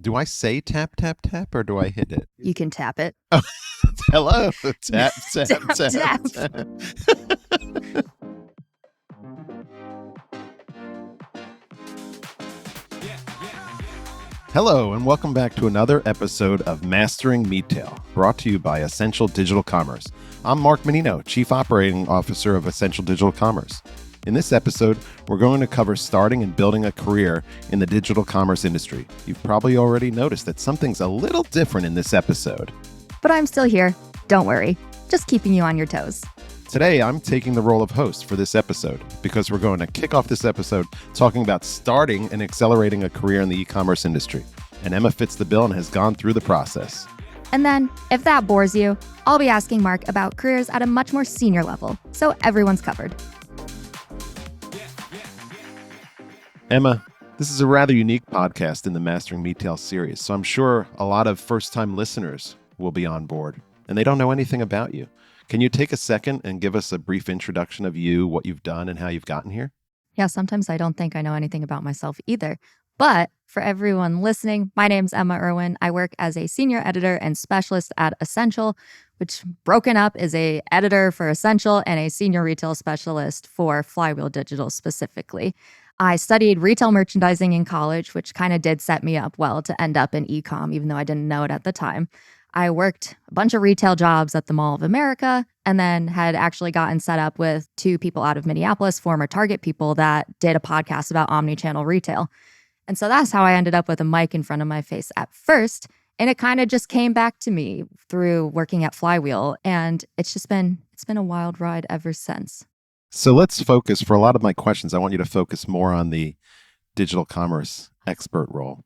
Do I say tap, tap, tap, or do I hit it? You can tap it. Oh, hello. Tap, tap, Tap, tap, tap. tap. Hello, and welcome back to another episode of Mastering Retail, brought to you by Essential Digital Commerce. I'm Mark Mannino, Chief Operating Officer of Essential Digital Commerce. In this episode, we're going to cover starting and building a career in the digital commerce industry. You've probably already noticed that something's a little different in this episode. But I'm still here. Don't worry. Just keeping you on your toes. Today, I'm taking the role of host for this episode because we're going to kick off this episode talking about starting and accelerating a career in the e-commerce industry. And Emma fits the bill and has gone through the process. And then, if that bores you, I'll be asking Mark about careers at a much more senior level, so everyone's covered. Emma, this is a rather unique podcast in the Mastering Retail series, so I'm sure a lot of first-time listeners will be on board, and they don't know anything about you. Can you take a second and give us a brief introduction of you, what you've done, and how you've gotten here? Yeah, sometimes I don't think I know anything about myself either. But for everyone listening, my name's Emma Irwin. I work as a senior editor and specialist at Essential, which broken up is a editor for Essential and a senior retail specialist for Flywheel Digital specifically. I studied retail merchandising in college, which kind of did set me up well to end up in eComm, even though I didn't know it at the time. I worked a bunch of retail jobs at the Mall of America and then had actually gotten set up with two people out of Minneapolis, former Target people that did a podcast about omnichannel retail. And so that's how I ended up with a mic in front of my face at first. And it kind of just came back to me through working at Flywheel. And it's been a wild ride ever since. So let's focus, for a lot of my questions, I want you to focus more on the digital commerce expert role.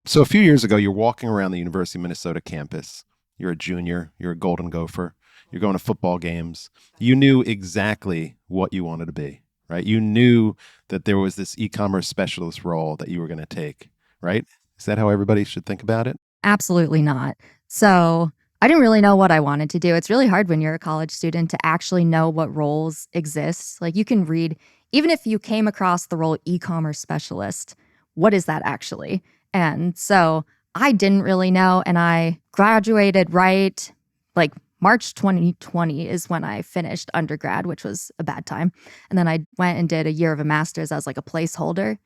So a few years ago, you're walking around the University of Minnesota campus. You're a junior, you're a Golden Gopher, you're going to football games. You knew exactly what you wanted to be, right? You knew that there was this e-commerce specialist role that you were going to take, right? Is that how everybody should think about it? Absolutely not. So I didn't really know what I wanted to do. It's really hard when you're a college student to actually know what roles exist. Like you can read, even if you came across the role e-commerce specialist, what is that actually? And so I didn't really know. And I graduated right like March 2020 is when I finished undergrad, which was a bad time. And then I went and did a year of a master's as like a placeholder.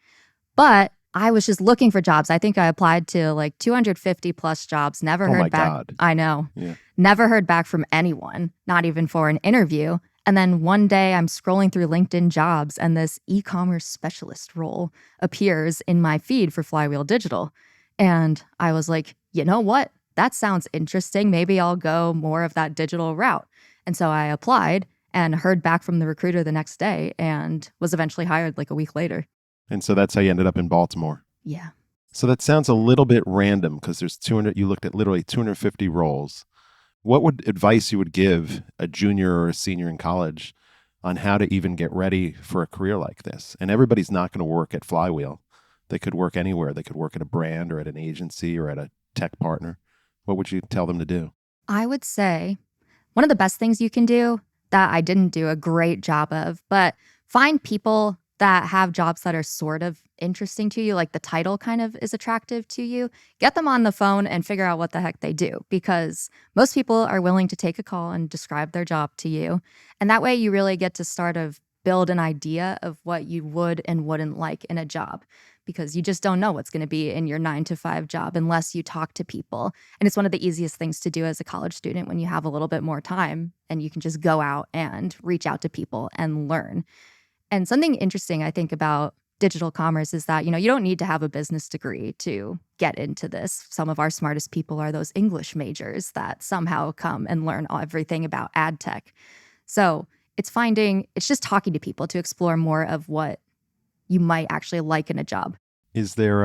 But I was just looking for jobs. I think I applied to like 250 plus jobs, never heard back. God. I know. Yeah. Never heard back from anyone, not even for an interview. And then one day I'm scrolling through LinkedIn jobs and this e-commerce specialist role appears in my feed for Flywheel Digital. And I was like, you know what? That sounds interesting. Maybe I'll go more of that digital route. And so I applied and heard back from the recruiter the next day and was eventually hired like a week later. And so that's how you ended up in Baltimore. Yeah. So that sounds a little bit random because there's 200, you looked at literally 250 roles. What would advice you would give a junior or a senior in college on how to even get ready for a career like this? And everybody's not going to work at Flywheel. They could work anywhere. They could work at a brand or at an agency or at a tech partner. What would you tell them to do? I would say one of the best things you can do that I didn't do a great job of, but find people that have jobs that are sort of interesting to you, like the title kind of is attractive to you. Get them on the phone and figure out what the heck they do, because most people are willing to take a call and describe their job to you. And that way you really get to start of build an idea of what you would and wouldn't like in a job, because you just don't know what's going to be in your 9-to-5 job unless you talk to people. And it's one of the easiest things to do as a college student when you have a little bit more time and you can just go out and reach out to people and learn. And something interesting I think about digital commerce is that, you don't need to have a business degree to get into this. Some of our smartest people are those English majors that somehow come and learn everything about ad tech. So it's just talking to people to explore more of what you might actually like in a job. Is there,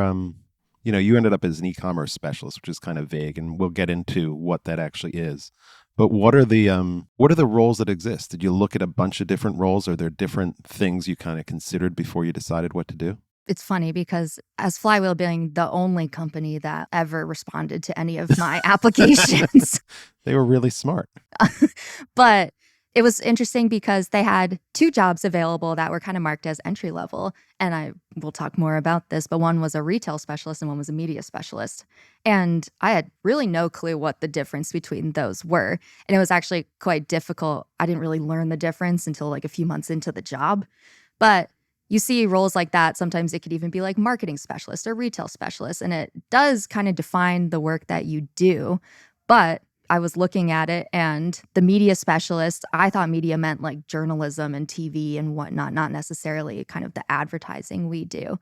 you ended up as an e-commerce specialist, which is kind of vague, and we'll get into what that actually is. But what are the roles that exist? Did you look at a bunch of different roles? Are there different things you kind of considered before you decided what to do? It's funny because as Flywheel being the only company that ever responded to any of my applications. They were really smart. But It was interesting because they had two jobs available that were kind of marked as entry level. And I will talk more about this, but one was a retail specialist and one was a media specialist. And I had really no clue what the difference between those were. And it was actually quite difficult. I didn't really learn the difference until like a few months into the job. But you see roles like that. Sometimes it could even be like marketing specialist or retail specialist. And it does kind of define the work that you do. But I was looking at it and the media specialist, I thought media meant like journalism and TV and whatnot, not necessarily kind of the advertising we do.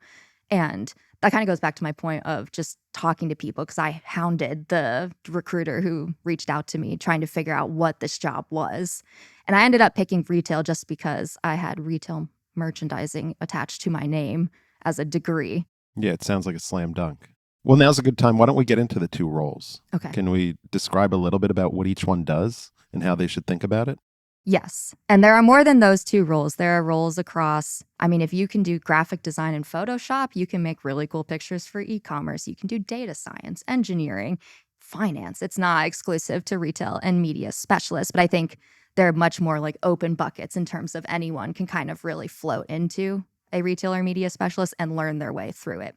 And that kind of goes back to my point of just talking to people because I hounded the recruiter who reached out to me trying to figure out what this job was. And I ended up picking retail just because I had retail merchandising attached to my name as a degree. Yeah, it sounds like a slam dunk. Well, now's a good time. Why don't we get into the two roles? Okay. Can we describe a little bit about what each one does and how they should think about it? Yes. And there are more than those two roles. There are roles across, I mean, if you can do graphic design in Photoshop, you can make really cool pictures for e-commerce. You can do data science, engineering, finance. It's not exclusive to retail and media specialists, but I think they're much more like open buckets in terms of anyone can kind of really float into a retail or media specialist and learn their way through it.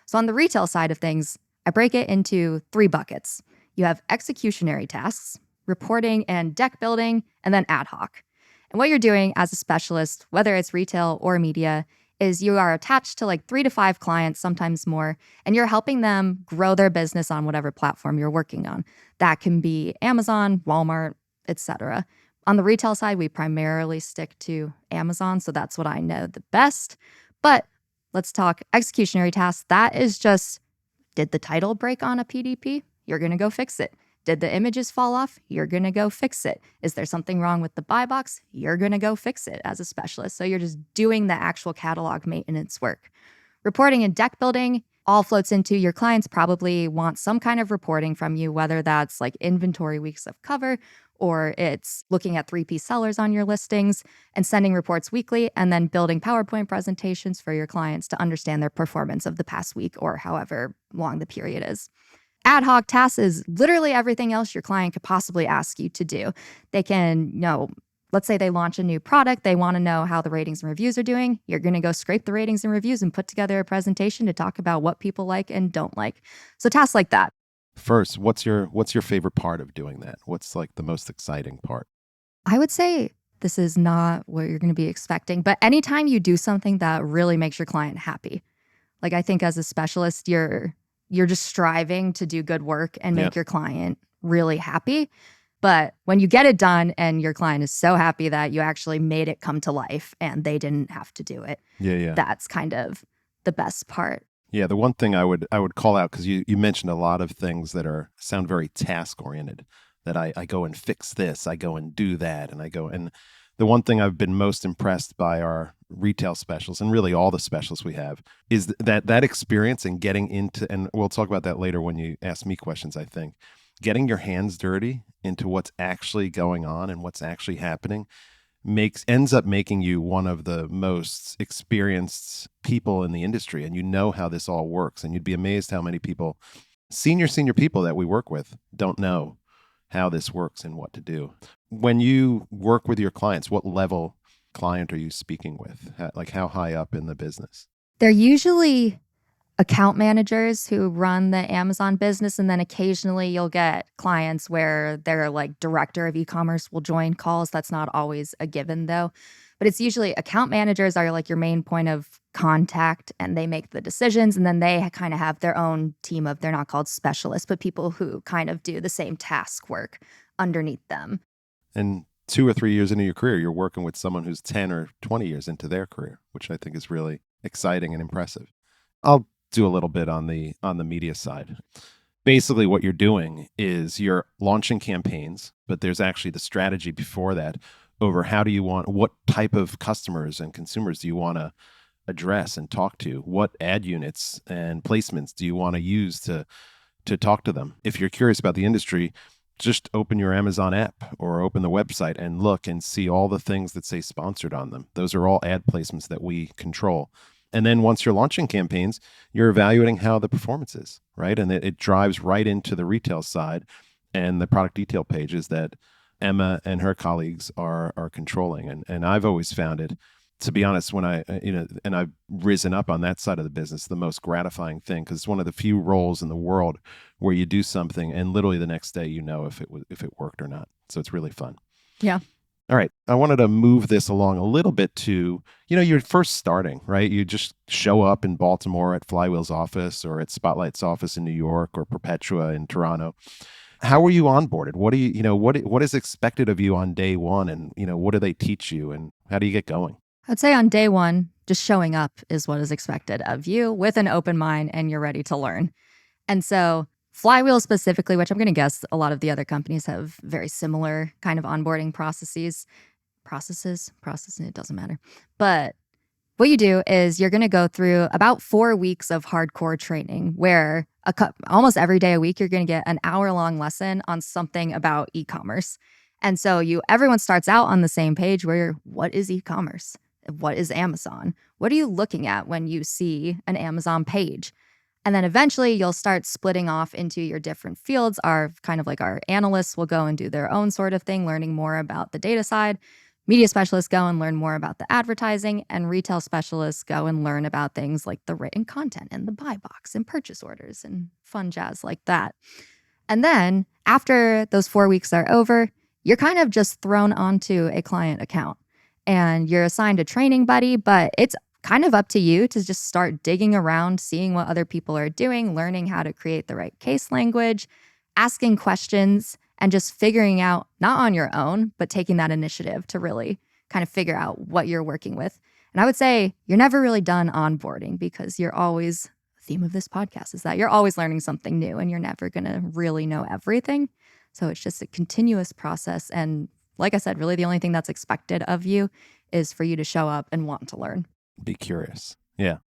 So on the retail side of things, I break it into three buckets. You have executionary tasks, reporting and deck building, and then ad hoc. And what you're doing as a specialist, whether it's retail or media, is you are attached to like 3 to 5 clients, sometimes more, and you're helping them grow their business on whatever platform you're working on. That can be Amazon, Walmart, etc. On the retail side, we primarily stick to Amazon, so that's what I know the best. But let's talk executionary tasks. That is just, did the title break on a PDP? You're going to go fix it. Did the images fall off? You're going to go fix it. Is there something wrong with the buy box? You're going to go fix it as a specialist. So you're just doing the actual catalog maintenance work. Reporting and deck building all floats into your clients probably want some kind of reporting from you, whether that's like inventory weeks of cover or it's looking at 3P sellers on your listings and sending reports weekly and then building PowerPoint presentations for your clients to understand their performance of the past week or however long the period is. Ad hoc tasks is literally everything else your client could possibly ask you to do. They can, let's say they launch a new product. They want to know how the ratings and reviews are doing. You're going to go scrape the ratings and reviews and put together a presentation to talk about what people like and don't like. So tasks like that. First, what's your favorite part of doing that? What's like the most exciting part? I would say this is not what you're going to be expecting, but anytime you do something that really makes your client happy, like I think as a specialist, you're just striving to do good work and make your client really happy. But when you get it done and your client is so happy that you actually made it come to life and they didn't have to do it, that's kind of the best part. Yeah, the one thing I would call out, because you mentioned a lot of things that sound very task oriented, that I go and fix this, I go and do that, and the one thing I've been most impressed by our retail specialists, and really all the specialists we have, is that experience and getting into, and we'll talk about that later when you ask me questions, I think, getting your hands dirty into what's actually going on and what's actually happening ends up making you one of the most experienced people in the industry, and you know how this all works. And you'd be amazed how many people, senior people that we work with, don't know how this works and what to do. When you work with your clients, what level client are you speaking with? Like how high up in the business? They're usually account managers who run the Amazon business. And then occasionally you'll get clients where their like director of e-commerce will join calls. That's not always a given though. But it's usually account managers are like your main point of contact and they make the decisions. And then they kind of have their own team of, they're not called specialists, but people who kind of do the same task work underneath them. And 2 or 3 years into your career, you're working with someone who's 10 or 20 years into their career, which I think is really exciting and impressive. I'll do a little bit on the media side. Basically, what you're doing is you're launching campaigns, but there's actually the strategy before that over what type of customers and consumers do you want to address and talk to? What ad units and placements do you want to use to talk to them? If you're curious about the industry, just open your Amazon app or open the website and look and see all the things that say sponsored on them. Those are all ad placements that we control. And then once you're launching campaigns, you're evaluating how the performance is, right? And it drives right into the retail side and the product detail pages that Emma and her colleagues are controlling. And I've always found it, to be honest, when and I've risen up on that side of the business, the most gratifying thing, because it's one of the few roles in the world where you do something and literally the next day if it worked or not. So it's really fun. Yeah. All right. I wanted to move this along a little bit to, you're first starting, right? You just show up in Baltimore at Flywheel's office or at Spotlight's office in New York or Perpetua in Toronto. How were you onboarded? What do what is expected of you on day one? And, what do they teach you and how do you get going? I'd say on day one, just showing up is what is expected of you with an open mind and you're ready to learn. And so Flywheel specifically, which I'm going to guess a lot of the other companies have very similar kind of onboarding processes, it doesn't matter. But what you do is you're going to go through about 4 weeks of hardcore training where almost every day a week, you're going to get an hour-long lesson on something about e-commerce. And so everyone starts out on the same page where what is e-commerce? What is Amazon? What are you looking at when you see an Amazon page? And then eventually you'll start splitting off into your different fields. Our analysts will go and do their own sort of thing, learning more about the data side. Media specialists go and learn more about the advertising, and retail specialists go and learn about things like the written content and the buy box and purchase orders and fun jazz like that. And then after those 4 weeks are over, you're kind of just thrown onto a client account and you're assigned a training buddy, but it's kind of up to you to just start digging around, seeing what other people are doing, learning how to create the right case language, asking questions, and just figuring out, not on your own, but taking that initiative to really kind of figure out what you're working with. And I would say you're never really done onboarding because you're always, the theme of this podcast is that you're always learning something new and you're never going to really know everything. So it's just a continuous process. And like I said, really the only thing that's expected of you is for you to show up and want to learn. Be curious. Yeah.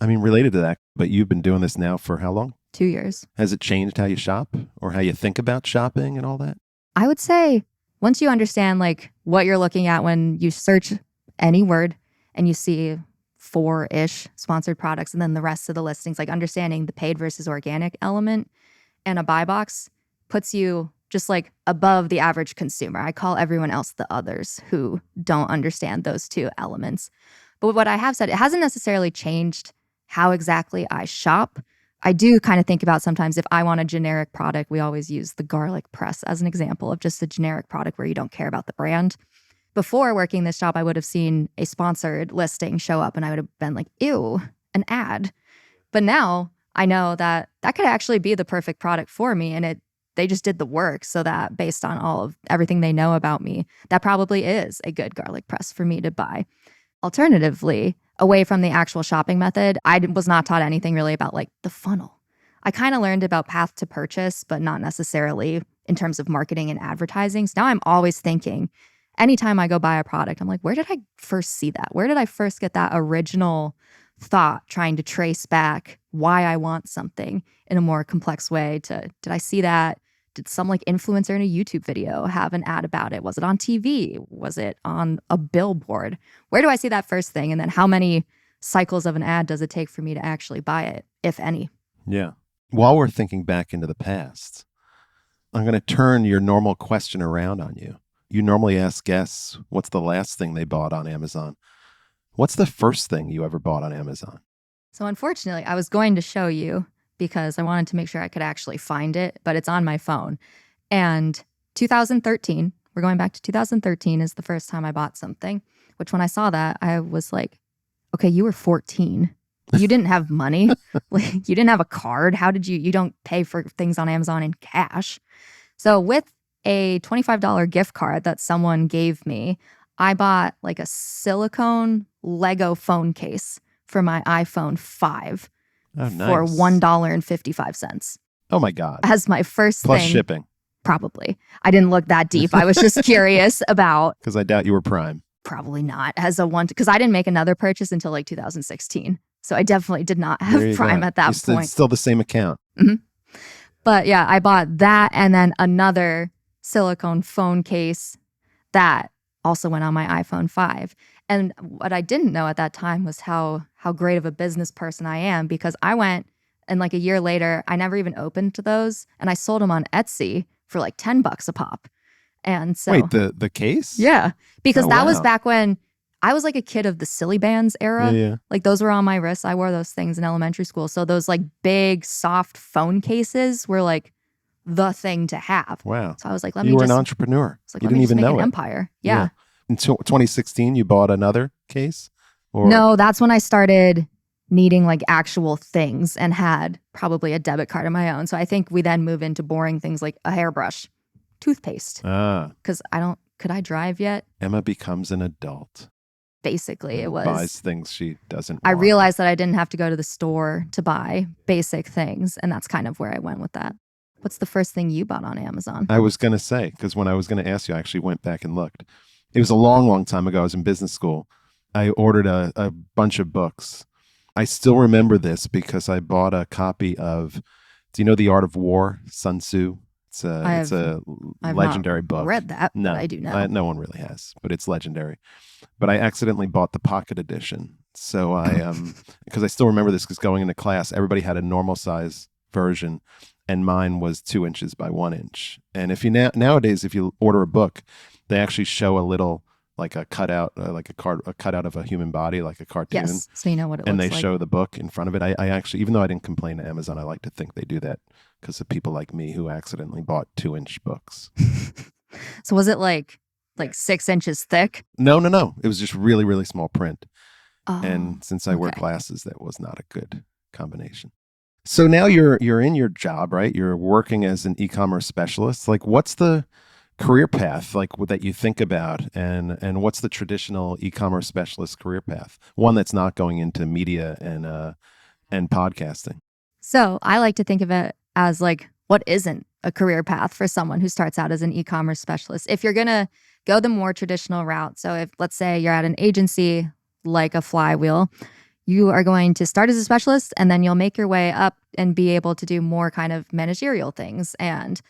I mean, related to that, but you've been doing this now for how long? 2 years. Has it changed how you shop or how you think about shopping and all that? I would say once you understand what you're looking at when you search any word and you see 4-ish sponsored products and then the rest of the listings, understanding the paid versus organic element and a buy box puts you just above the average consumer. I call everyone else the others who don't understand those two elements. But what I have said, it hasn't necessarily changed how exactly I shop. I do kind of think about sometimes if I want a generic product, we always use the garlic press as an example of just a generic product where you don't care about the brand. Before working this job, I would have seen a sponsored listing show up and I would have been like, ew, an ad. But now I know that could actually be the perfect product for me. And they just did the work so that based on all of everything they know about me, that probably is a good garlic press for me to buy. Alternatively, away from the actual shopping method, I was not taught anything really about the funnel. I kind of learned about path to purchase, but not necessarily in terms of marketing and advertising. So now I'm always thinking, anytime I go buy a product, I'm like, where did I first see that? Where did I first get that original thought, trying to trace back why I want something in a more complex way did I see that? Did some influencer in a YouTube video have an ad about it? Was it on TV? Was it on a billboard? Where do I see that first thing? And then how many cycles of an ad does it take for me to actually buy it, if any? Yeah. While we're thinking back into the past, I'm going to turn your normal question around on you. You normally ask guests, what's the last thing they bought on Amazon? What's the first thing you ever bought on Amazon? So unfortunately, I was going to show you because I wanted to make sure I could actually find it, but it's on my phone. And 2013, we're going back to 2013 is the first time I bought something, which when I saw that, I was like, okay, you were 14. You didn't have money. You didn't have a card. How did you don't pay for things on Amazon in cash. So with a $25 gift card that someone gave me, I bought a silicone Lego phone case for my iPhone 5. Oh, nice. For $1.55. Oh my God. As my first Plus thing. shipping. Probably. I didn't look that deep. I was just curious about. Because I doubt you were Prime. Probably not. Because I didn't make another purchase until 2016. So I definitely did not have Prime at that point. Still the same account. Mm-hmm. But yeah, I bought that and then another silicone phone case that also went on my iPhone 5. And what I didn't know at that time was how great of a business person I am, because I went and a year later, I never even opened those and I sold them on Etsy for $10 a pop. And so, Wait, the case? yeah, because Oh, that was wow. back when I was like a kid of the silly bands Yeah, era. yeah. Like those were on my wrists. I wore those things in elementary school. So those like big soft phone cases were like the thing to have. Wow. So I was like, You were an entrepreneur. You let me didn't just even make an know it. empire. Yeah. Yeah. In 2016, you bought another case? Or No, that's when I started needing like actual things and had probably a debit card of my own. So I think we then move into boring things like a hairbrush, toothpaste. Because could I drive yet? Emma becomes an adult. Basically, it was. Buys things she doesn't I want. realized that I didn't have to go to the store to buy basic things. And that's kind of where I went with that. What's the first thing you bought on Amazon? I was going to say, because when I was going to ask you, I actually went back and looked. It was a long, long time ago. I was in business school. I ordered a bunch of books. I still remember this because I bought a copy of, do you know The Art of War, Sun Tzu? It's a I've legendary not book. read that, No, but I do know. no one really has, but it's legendary. But I accidentally bought the pocket edition. So because I still remember this, because going into class, everybody had a normal size version, and mine was 2 inches by 1 inch. And if you nowadays, if you order a book, they actually show a little, like a cutout, like a cutout of a human body, like a cartoon. Yes, so you know what it And looks they like. show the book in front of it. I actually, even though I didn't complain to Amazon, I like to think they do that because of people like me who accidentally bought 2-inch books. So was it like 6 inches thick? No. It was just really, really small print. Oh, And since I wear okay. glasses, that was not a good combination. So now you're in your job, right? You're working as an e-commerce specialist. Like, what's the career path like that you think about, and what's the traditional e-commerce specialist career path? One that's not going into media and podcasting. So I like to think of it as like what isn't a career path for someone who starts out as an e-commerce specialist. If you're gonna go the more traditional route, so if let's say you're at an agency like a Flywheel, you are going to start as a specialist and then you'll make your way up and be able to do more kind of managerial things and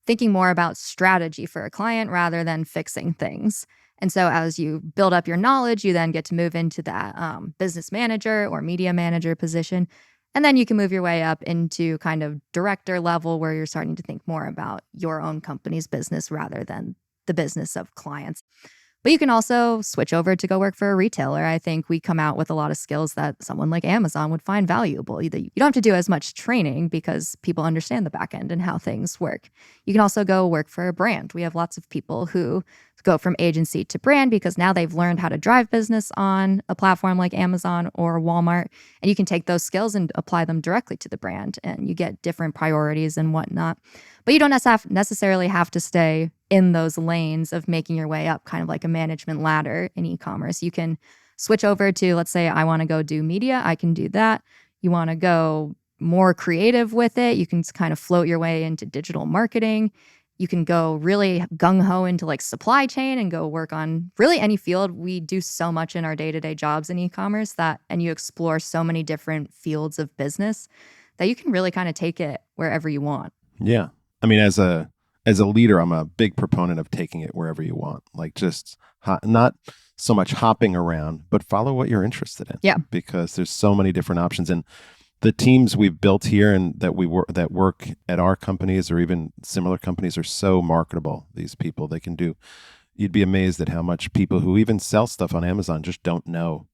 thinking more about strategy for a client rather than fixing things. And so as you build up your knowledge, you then get to move into that business manager or media manager position. And then you can move your way up into kind of director level where you're starting to think more about your own company's business rather than the business of clients. But you can also switch over to go work for a retailer. I think we come out with a lot of skills that someone like Amazon would find valuable. You don't have to do as much training because people understand the back end and how things work. You can also go work for a brand. We have lots of people who go from agency to brand because now they've learned how to drive business on a platform like Amazon or Walmart. And you can take those skills and apply them directly to the brand, and you get different priorities and whatnot. But you don't necessarily have to stay in those lanes of making your way up, kind of like a management ladder in e-commerce. You can switch over to, let's say, I want to go do media. I can do that. You want to go more creative with it. You can kind of float your way into digital marketing. You can go really gung-ho into like supply chain and go work on really any field. We do so much in our day-to-day jobs in e-commerce and you explore so many different fields of business that you can really kind of take it wherever you want. Yeah. I mean, as a leader, I'm a big proponent of taking it wherever you want. Like, just not so much hopping around, but follow what you're interested in. Yeah. Because there's so many different options. And the teams we've built here and that work at our companies or even similar companies are so marketable. These people, they can do. You'd be amazed at how much people who even sell stuff on Amazon just don't know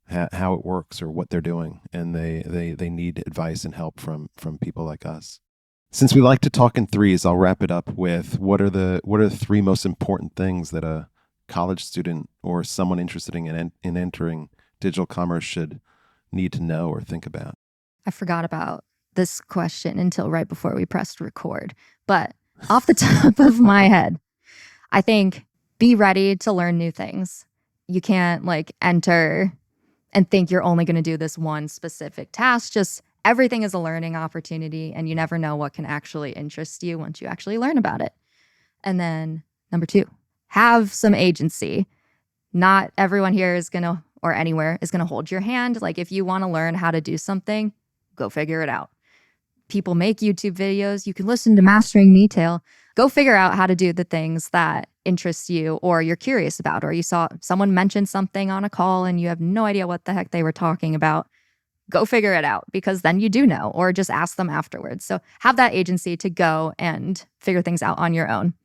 how it works or what they're doing, and they need advice and help from people like us. Since we like to talk in threes, I'll wrap it up with what are the 3 most important things that a college student or someone interested in entering digital commerce should need to know or think about. I forgot about this question until right before we pressed record. But off the top of my head, I think be ready to learn new things. You can't like enter and think you're only going to do this one specific task. Just everything is a learning opportunity, and you never know what can actually interest you once you actually learn about it. And then number 2, have some agency. Not everyone here is going to, or anywhere, is going to hold your hand. Like if you want to learn how to do something, go figure it out. People make YouTube videos. You can listen to Mastering Retail. Go figure out how to do the things that interest you or you're curious about, or you saw someone mention something on a call and you have no idea what the heck they were talking about. Go figure it out, because then you do know, or just ask them afterwards. So have that agency to go and figure things out on your own.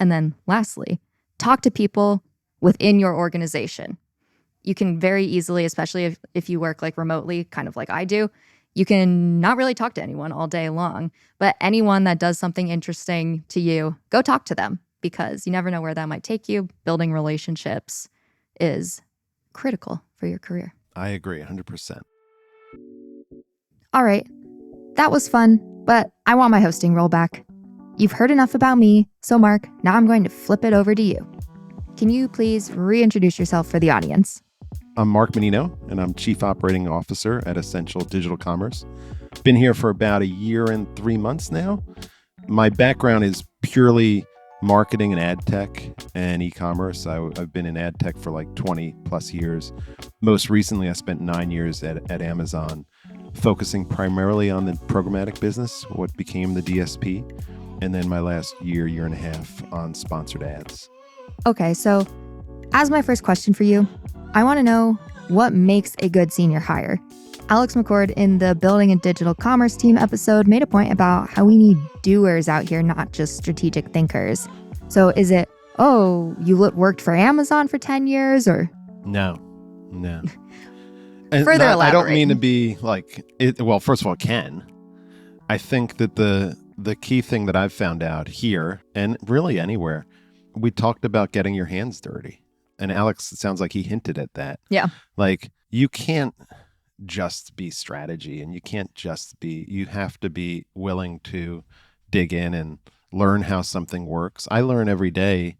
And then lastly, talk to people within your organization. You can very easily, especially if you work like remotely, kind of like I do, you can not really talk to anyone all day long, but anyone that does something interesting to you, go talk to them because you never know where that might take you. Building relationships is critical for your career. I agree 100%. All right, that was fun, but I want my hosting role back. You've heard enough about me, so Mark, now I'm going to flip it over to you. Can you please reintroduce yourself for the audience? I'm Mark Mannino, and I'm Chief Operating Officer at Essential Digital Commerce. Been here for about 1 year and 3 months now. My background is purely marketing and ad tech and e-commerce. I've been in ad tech for like 20 plus years. Most recently, I spent 9 years at Amazon, focusing primarily on the programmatic business, what became the DSP, and then my last year and a half on sponsored ads. Okay, so as my first question for you, I want to know what makes a good senior hire. Alex McCord in the Building a Digital Commerce Team episode made a point about how we need doers out here, not just strategic thinkers. So is it, oh, you worked for Amazon for 10 years or? No. And Further I don't elaborate. mean to be like it. Well, first of all, it can. I think that the key thing that I've found out here and really anywhere, we talked about getting your hands dirty. And Alex, it sounds like he hinted at that. Yeah. Like you can't just be strategy and you can't just be, you have to be willing to dig in and learn how something works. I learn every day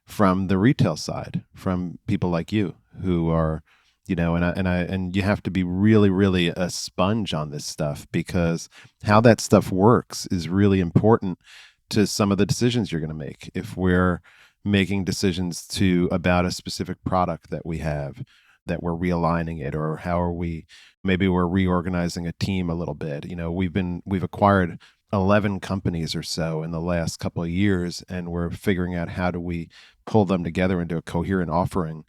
from the retail side, from people like you who are, and you have to be really, really a sponge on this stuff because how that stuff works is really important to some of the decisions you're going to make. If we're making decisions about a specific product that we have, that we're realigning it, or maybe we're reorganizing a team a little bit. We've acquired 11 companies or so in the last couple of years, and we're figuring out how do we pull them together into a coherent offering.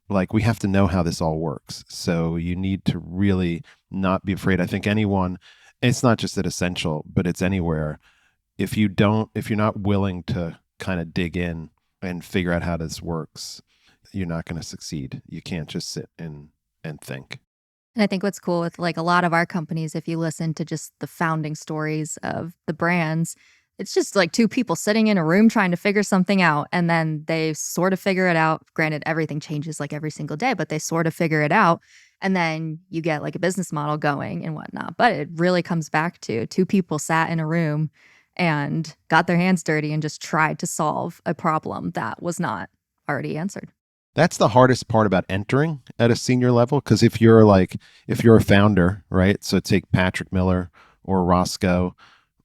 Like we have to know how this all works. So you need to really not be afraid. I think it's not just at Essential, but it's anywhere. If you're not willing to kind of dig in and figure out how this works, you're not going to succeed. You can't just sit and think. And I think what's cool with like a lot of our companies, if you listen to just the founding stories of the brands, it's just like two people sitting in a room trying to figure something out. And then they sort of figure it out. Granted, everything changes like every single day, but they sort of figure it out. And then you get like a business model going and whatnot. But it really comes back to two people sat in a room and got their hands dirty and just tried to solve a problem that was not already answered. That's the hardest part about entering at a senior level. Because if you're a founder, right? So take Patrick Miller or Roscoe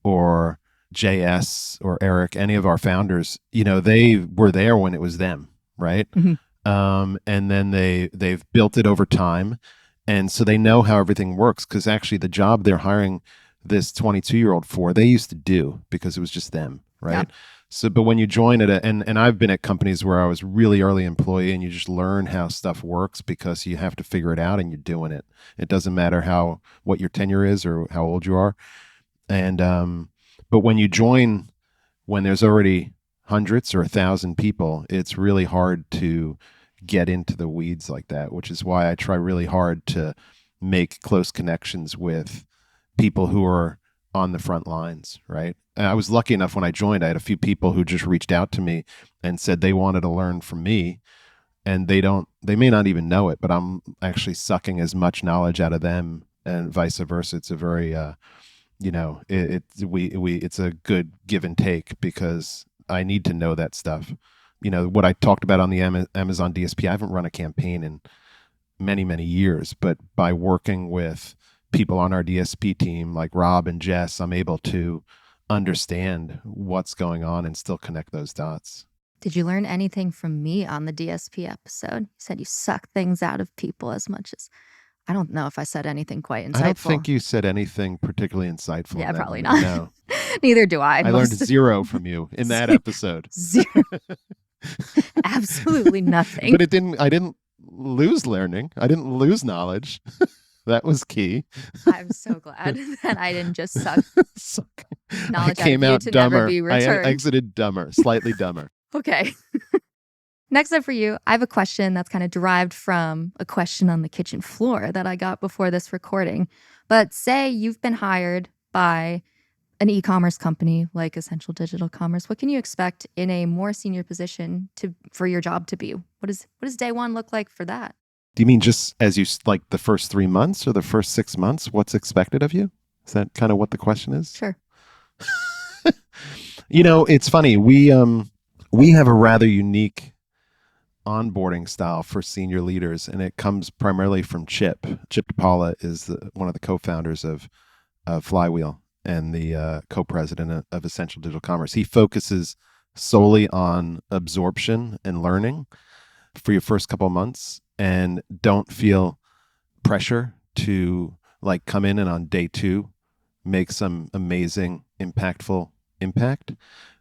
or JS or Eric, any of our founders, they were there when it was them, right? Mm-hmm. And then they've built it over time. And so they know how everything works because actually the job they're hiring this 22-year-old for, they used to do because it was just them, right? Yeah. So, but when you join and I've been at companies where I was really early employee and you just learn how stuff works because you have to figure it out and you're doing it. It doesn't matter what your tenure is or how old you are. And, but when you join, when there's already hundreds or 1,000 people, it's really hard to get into the weeds like that, which is why I try really hard to make close connections with people who are on the front lines, right? And I was lucky enough when I joined, I had a few people who just reached out to me and said they wanted to learn from me, and they may not even know it, but I'm actually sucking as much knowledge out of them and vice versa. It's a very, it's a good give and take because I need to know that stuff. What I talked about on the Amazon DSP, I haven't run a campaign in many, many years, but by working with people on our DSP team like Rob and Jess, I'm able to understand what's going on and still connect those dots. Did you learn anything from me on the DSP episode? You said you suck things out of people as much as, I don't know if I said anything quite insightful. I don't think you said anything particularly insightful. Yeah, probably not. No. Neither do I. I learned zero from you in that episode. Zero. Absolutely nothing. But I didn't lose learning. I didn't lose knowledge. That was key. I'm so glad that I didn't just suck knowledge I came out of you out to dumber. never be returned. I exited dumber, slightly dumber. Okay. Next up for you, I have a question that's kind of derived from a question on the kitchen floor that I got before this recording. But say you've been hired by an e-commerce company like Essential Digital Commerce. What can you expect in a more senior position to for your job to be? What does day one look like for that? Do you mean just as like the first 3 months or the first 6 months? What's expected of you? Is that kind of what the question is? Sure. It's funny. We have a rather unique onboarding style for senior leaders, and it comes primarily from Chip. Chip DiPaula is one of the co-founders of Flywheel and the co-president of Essential Digital Commerce. He focuses solely on absorption and learning for your first couple of months, and don't feel pressure to like come in and on day two make some amazing, impactful impact.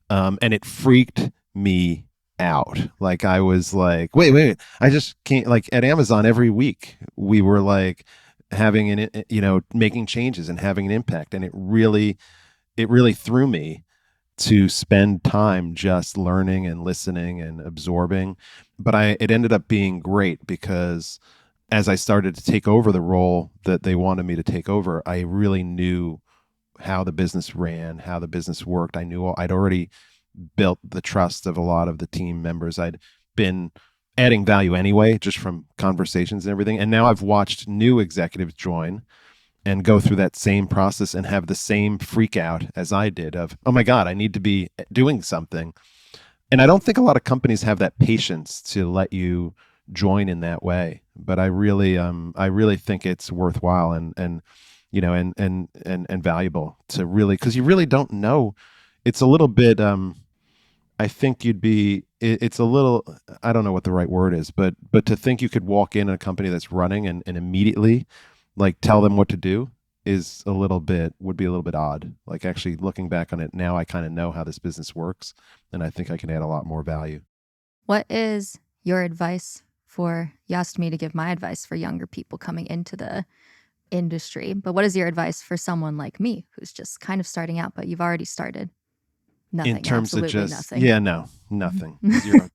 And it freaked me out. Like I was like, wait, I just can't. Like at Amazon, every week we were like having making changes and having an impact, and it really threw me to spend time just learning and listening and absorbing. But it ended up being great because as I started to take over the role that they wanted me to take over, I really knew how the business ran, how the business worked. I knew I'd already built the trust of a lot of the team members. I'd been adding value anyway, just from conversations and everything. And now I've watched new executives join and go through that same process and have the same freak out as I did of, oh my God, I need to be doing something. And I don't think a lot of companies have that patience to let you join in that way. But I really think it's worthwhile and valuable to really, because you really don't know. It's a little bit. I think it's a little. I don't know what the right word is, but to think you could walk in a company that's running and immediately like tell them what to do would be a little bit odd. Like actually looking back on it now, I kind of know how this business works, and I think I can add a lot more value. What is your advice for, you asked me to give my advice for younger people coming into the industry, but what is your advice for someone like me who's just kind of starting out, but you've already started? In Nothing, terms of absolutely just, nothing. yeah, no, nothing, zero.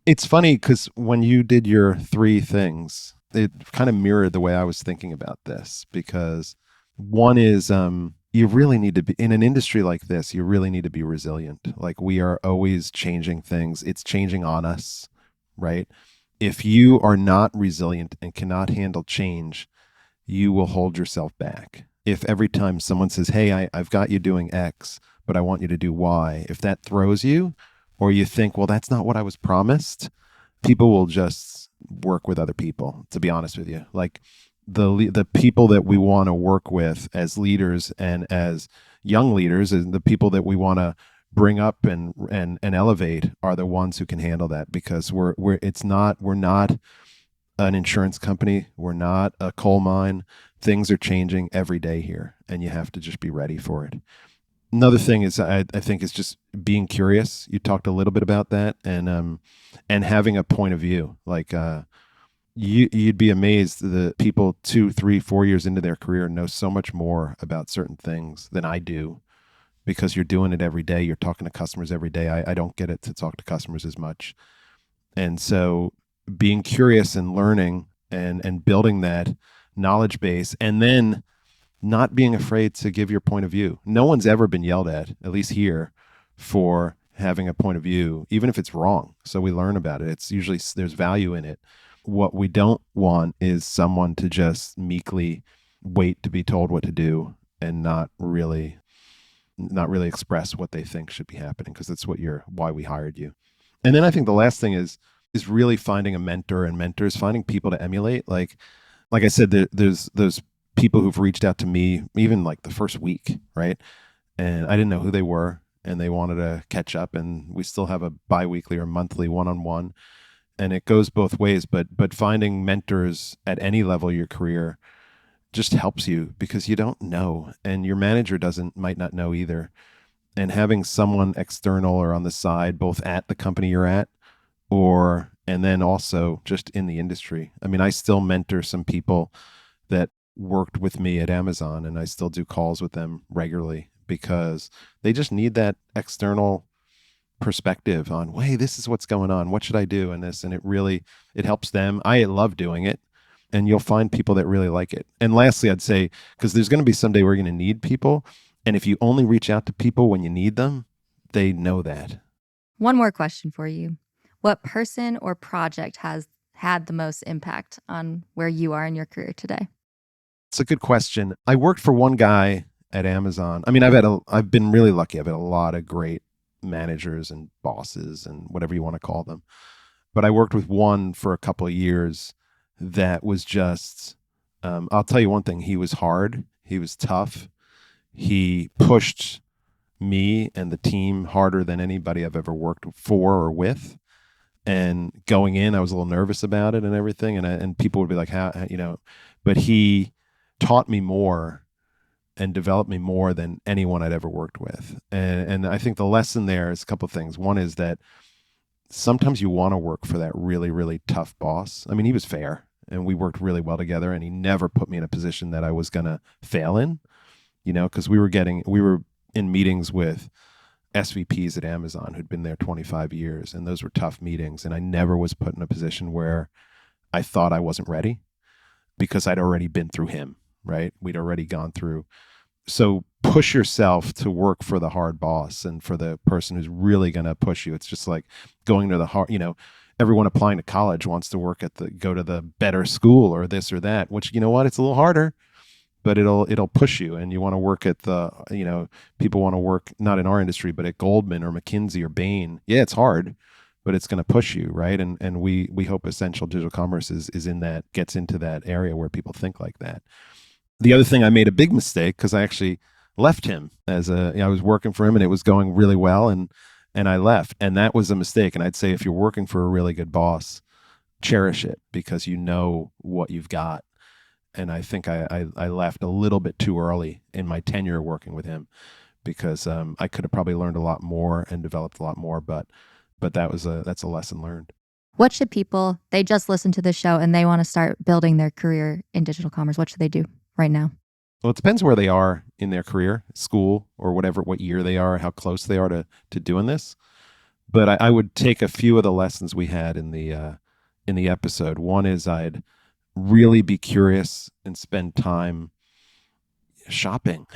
It's funny because when you did your three things, it kind of mirrored the way I was thinking about this. Because one is, you really need to be in an industry like this. You really need to be resilient. Like we are always changing things. It's changing on us, right? If you are not resilient and cannot handle change, you will hold yourself back. If every time someone says, "Hey, I've got you doing X, but I want you to do Y," if that throws you, or you think, "Well, that's not what I was promised," people will just work with other people. To be honest with you, like the people that we want to work with as leaders and as young leaders, and the people that we want to bring up and elevate are the ones who can handle that, because we're not an insurance company. We're not a coal mine. Things are changing every day here, and you have to just be ready for it. Another thing is, I think, is just being curious. You talked a little bit about that, and having a point of view. Like you'd be amazed that people 2, 3, 4 years into their career know so much more about certain things than I do, because you're doing it every day. You're talking to customers every day. I don't get it to talk to customers as much, and so being curious and learning and building that knowledge base, and then not being afraid to give your point of view. No one's ever been yelled at least here, for having a point of view, even if it's wrong. So we learn about it. It's usually, there's value in it. What we don't want is someone to just meekly wait to be told what to do and not really express what they think should be happening, because that's why we hired you. And then I think the last thing is really finding a mentor and mentors, finding people to emulate. Like I said, there's those people who've reached out to me even like the first week, right? And I didn't know who they were, and they wanted to catch up, and we still have a biweekly or monthly one-on-one, and it goes both ways. But finding mentors at any level of your career just helps you, because you don't know, and your manager might not know either. And having someone external or on the side, both at the company you're at, or and then also just in the industry. I mean, I still mentor some people that worked with me at Amazon, and I still do calls with them regularly, because they just need that external perspective on, hey, this is what's going on. What should I do in this? And it helps them. I love doing it. And you'll find people that really like it. And lastly, I'd say, because there's going to be someday we're going to need people. And if you only reach out to people when you need them, they know that. One more question for you. What person or project has had the most impact on where you are in your career today? It's a good question. I worked for one guy at Amazon. I mean, I've been really lucky. I've had a lot of great managers and bosses and whatever you want to call them. But I worked with one for a couple of years that was just, I'll tell you one thing. He was hard. He was tough. He pushed me and the team harder than anybody I've ever worked for or with. And going in, I was a little nervous about it and everything. And people would be like, how, but he taught me more and developed me more than anyone I'd ever worked with. And I think the lesson there is a couple of things. One is that sometimes you want to work for that really, really tough boss. I mean, he was fair and we worked really well together, and he never put me in a position that I was going to fail in, because we were in meetings with SVPs at Amazon who'd been there 25 years, and those were tough meetings. And I never was put in a position where I thought I wasn't ready, because I'd already been through him, right? We'd already gone through. So push yourself to work for the hard boss and for the person who's really going to push you. It's just like going to the hard, everyone applying to college wants to go to the better school or this or that, which, you know what, it's a little harder, but it'll push you. And you want to work at people want to work not in our industry, but at Goldman or McKinsey or Bain. Yeah, it's hard, but it's going to push you, right? And we hope Essential Digital Commerce gets into that area where people think like that. The other thing, I made a big mistake because I actually left him I was working for him and it was going really well, and I left, and that was a mistake. And I'd say if you're working for a really good boss, cherish it, because you know what you've got. And I think I left a little bit too early in my tenure working with him, because I could have probably learned a lot more and developed a lot more, but that's a lesson learned. What should people, they just listen to this show and they want to start building their career in digital commerce, what should they do right now? Well, it depends where they are in their career, school or whatever, what year they are, how close they are to doing this. But I would take a few of the lessons we had in the episode. One is I'd really be curious and spend time shopping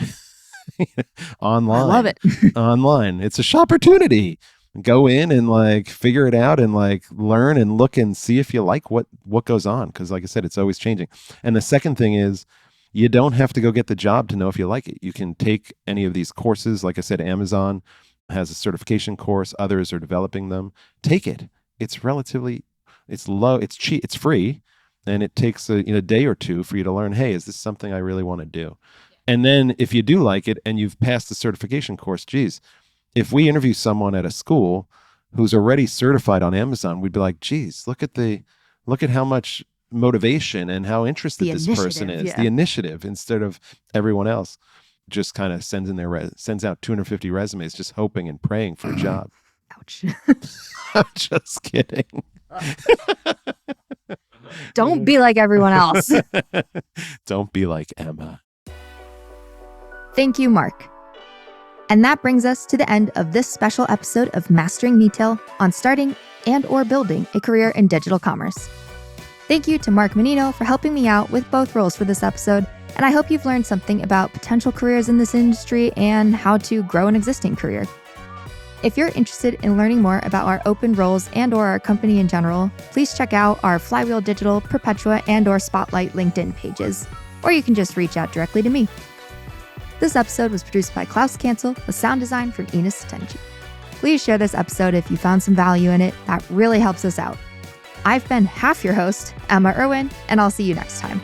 online. I love it. Online. It's a shopportunity. Go in and figure it out and learn and look and see if you like what goes on. Because like I said, it's always changing. And the second thing is, you don't have to go get the job to know if you like it. You can take any of these courses. Like I said, Amazon has a certification course. Others are developing them. Take it. It's low. It's cheap. It's free. And it takes a day or two for you to learn, hey, is this something I really want to do? And then if you do like it and you've passed the certification course, geez, if we interview someone at a school who's already certified on Amazon, we'd be like, geez, look at how much motivation and how interested this person is. The initiative, instead of everyone else just kind of sends out 250 resumes just hoping and praying for a job. Ouch. I'm just kidding. Don't be like everyone else. Don't be like Emma. Thank you, Mark. And that brings us to the end of this special episode of Mastering Retail on starting and/or building a career in digital commerce. Thank you to Mark Mannino for helping me out with both roles for this episode, and I hope you've learned something about potential careers in this industry and how to grow an existing career. If you're interested in learning more about our open roles and/or our company in general, please check out our Flywheel Digital, Perpetua, and/or Spotlight LinkedIn pages, or you can just reach out directly to me. This episode was produced by Klaus Cancel with sound design from Enos Tenji. Please share this episode if you found some value in it. That really helps us out. I've been half your host, Emma Irwin, and I'll see you next time.